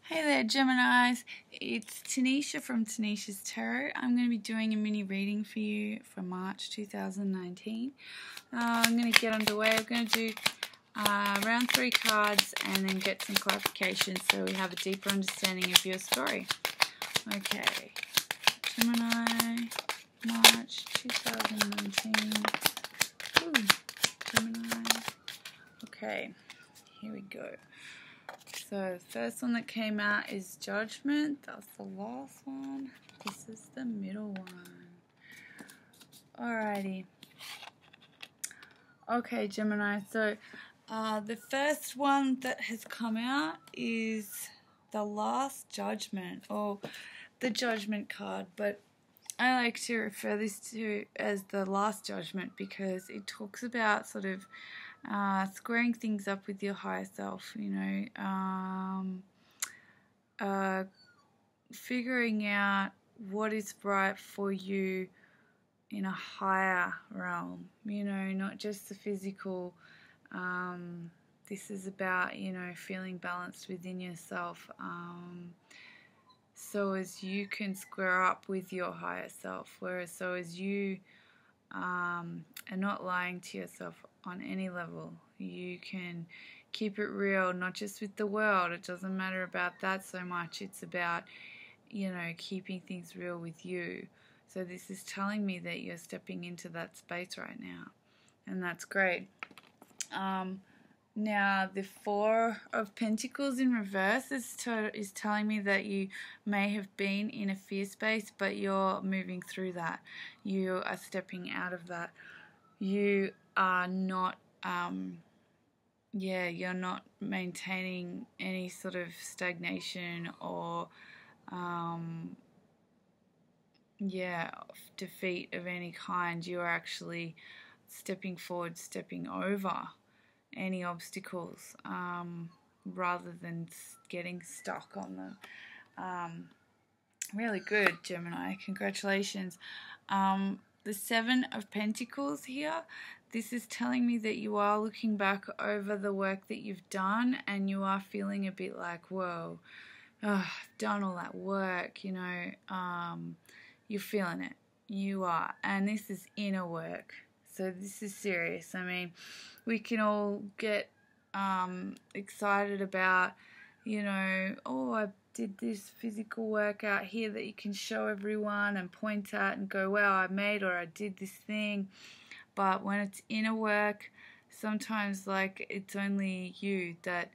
Hey there, Geminis. It's Tanisha from Tanisha's Tarot. I'm going to be doing a mini reading for you for March 2019. I'm going to get underway. I'm going to do round 3 cards and then get some clarification so we have a deeper understanding of your story. Okay, Gemini, March 2019. Ooh, Gemini. Okay, here we go. So the first one that came out is Judgment. That was the last one. This is the middle one. Alrighty. Okay, Gemini. So the first one that has come out is the Last Judgment, or the Judgment card. But I like to refer this to as the Last Judgment because it talks about sort of squaring things up with your higher self, figuring out what is right for you in a higher realm, not just the physical. This is about, feeling balanced within yourself, so as you can square up with your higher self, so as you are not lying to yourself on any level. You can keep it real, not just with the world. It doesn't matter about that so much. It's about, keeping things real with you. So this is telling me that you're stepping into that space right now, and that's great. Now, the Four of Pentacles in reverse is telling me that you may have been in a fear space, but you're moving through that. You are stepping out of that. You are not, you're not maintaining any sort of stagnation or, defeat of any kind. You are actually stepping forward, stepping over any obstacles, rather than getting stuck on them. Really good, Gemini. Congratulations. The Seven of Pentacles here. This is telling me that you are looking back over the work that you've done and you are feeling a bit like, whoa, I've done all that work, you're feeling it. You are. And this is inner work. So this is serious. I mean, we can all get excited about, I did this physical work out here that you can show everyone and point at and go, wow, I made, or I did this thing. But when it's inner work, sometimes it's only you that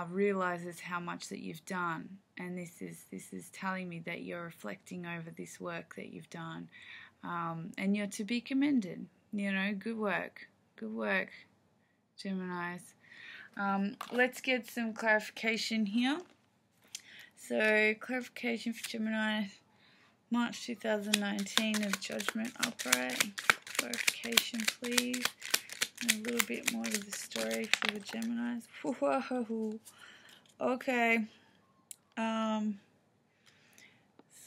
realizes how much that you've done. And this is telling me that you're reflecting over this work that you've done, and you're to be commended. Good work, Geminis. Let's get some clarification here. So, clarification for Gemini, March 2019 of Judgment upright. Clarification, please. And a little bit more to the story for the Geminis. Whoa. Okay.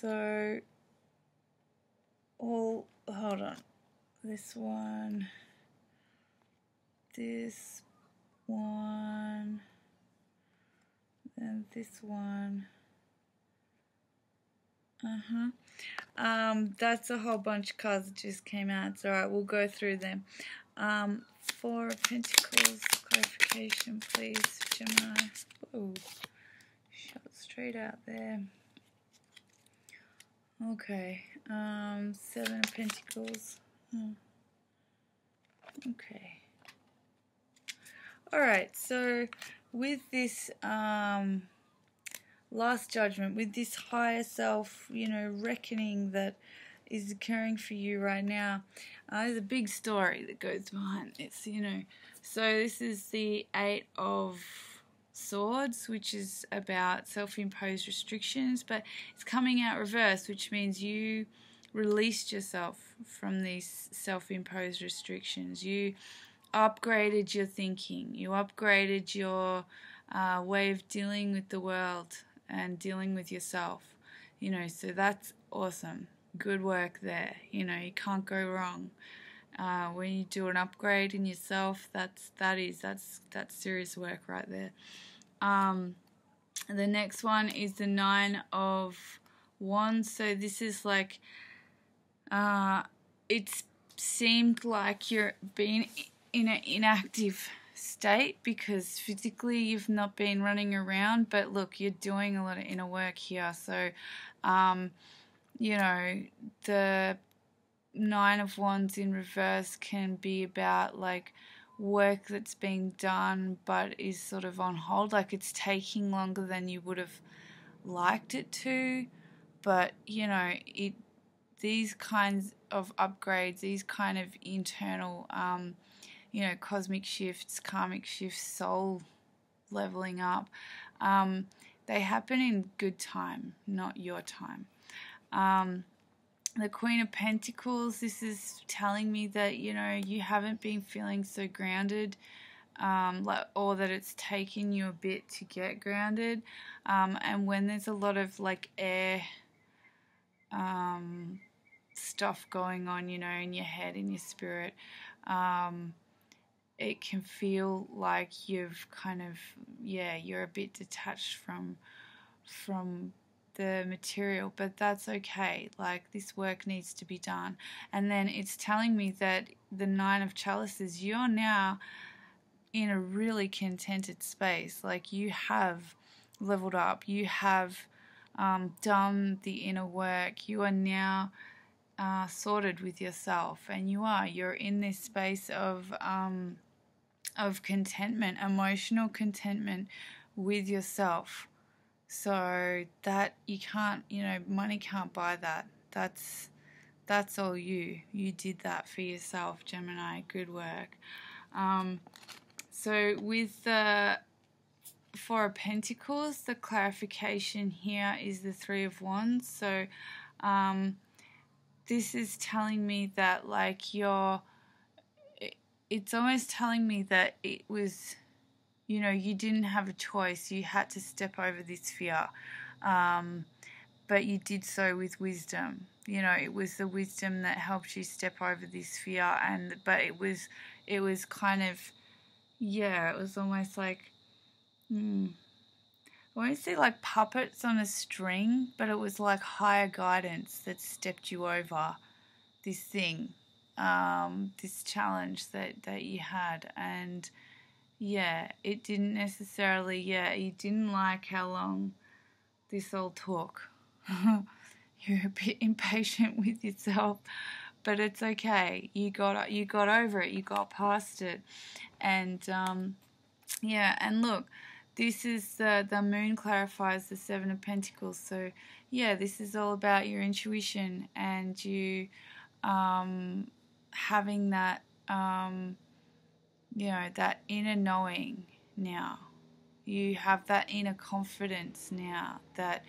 So, hold on. This one, then this one. That's a whole bunch of cards that just came out. It's alright, we'll go through them. Four of Pentacles, clarification, please, Gemini. Whoa, shot straight out there. Okay, Seven of Pentacles. Okay. Alright, so with this Last Judgment, with this higher self, reckoning that is occurring for you right now, there's a big story that goes behind this, So this is the Eight of Swords, which is about self-imposed restrictions, but it's coming out reverse, which means you released yourself from these self-imposed restrictions. You upgraded your thinking. You upgraded your way of dealing with the world and dealing with yourself. So that's awesome. Good work there. You can't go wrong. When you do an upgrade in yourself, that's serious work right there. The next one is the Nine of Wands. So this is like, it seemed like you're being in an inactive state because physically you've not been running around, but look, you're doing a lot of inner work here. So, you know, the Nine of Wands in reverse can be about like work that's being done but is sort of on hold, like it's taking longer than you would have liked it to, but you know, these kinds of upgrades, these kind of internal you know, cosmic shifts, karmic shifts, soul leveling up, they happen in good time, not your time. The Queen of Pentacles, this is telling me that, you know, you haven't been feeling so grounded, or that it's taken you a bit to get grounded. And when there's a lot of like air stuff going on, you know, in your head, in your spirit, it can feel like you've kind of, you're a bit detached from the material, but that's okay. Like, this work needs to be done. And then it's telling me that the Nine of Chalices, you're now in a really contented space. Like, you have leveled up, you have done the inner work, you are now sorted with yourself, and you're in this space of contentment, emotional contentment with yourself. So that you can't, you know, money can't buy that. That's all you. You did that for yourself, Gemini. Good work. So with the Four of Pentacles, the clarification here is the Three of Wands. So this is telling me that, like, it's almost telling me that it was, you know, you didn't have a choice. You had to step over this fear. But you did so with wisdom. You know, it was the wisdom that helped you step over this fear. But it was kind of, it was almost like, I won't say like puppets on a string, but it was like higher guidance that stepped you over this thing, this challenge that you had. And it didn't necessarily, you didn't like how long this all took. You're a bit impatient with yourself, but it's okay. You got over it. You got past it. And, and look, this is the moon clarifies the Seven of Pentacles. So, this is all about your intuition and you having that, that inner knowing now. You have that inner confidence now that,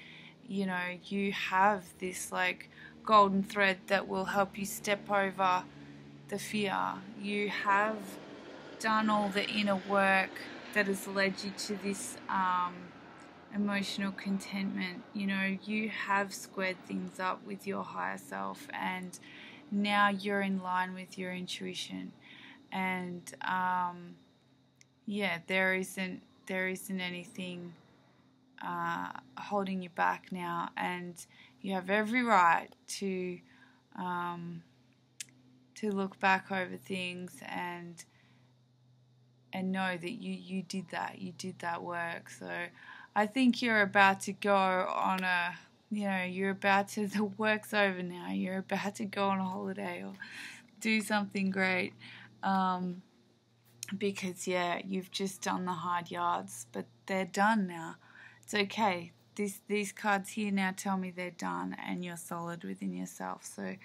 you know, you have this like golden thread that will help you step over the fear. You have done all the inner work that has led you to this emotional contentment. You know, you have squared things up with your higher self, and now you're in line with your intuition. And there isn't anything holding you back now, and you have every right to look back over things and know that you did that work. So I think you're about to go on the work's over now. You're about to go on a holiday or do something great. Because you've just done the hard yards, but they're done now. It's okay. These cards here now tell me they're done and you're solid within yourself. So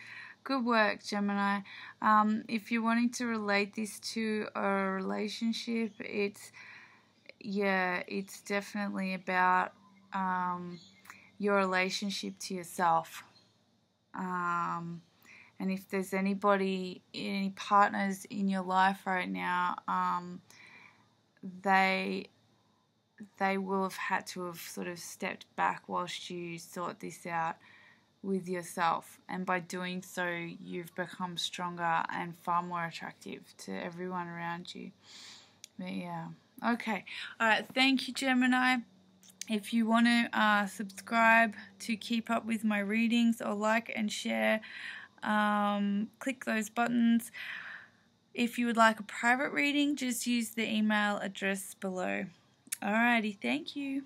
good work, Gemini. If you're wanting to relate this to a relationship, it's definitely about your relationship to yourself. And if there's any partners in your life right now, they will have had to have sort of stepped back whilst you sort this out with yourself. And by doing so, you've become stronger and far more attractive to everyone around you. But okay. All right. Thank you, Gemini. If you want to subscribe to keep up with my readings, or like and share, click those buttons. If you would like a private reading, just use the email address below. Alrighty, thank you.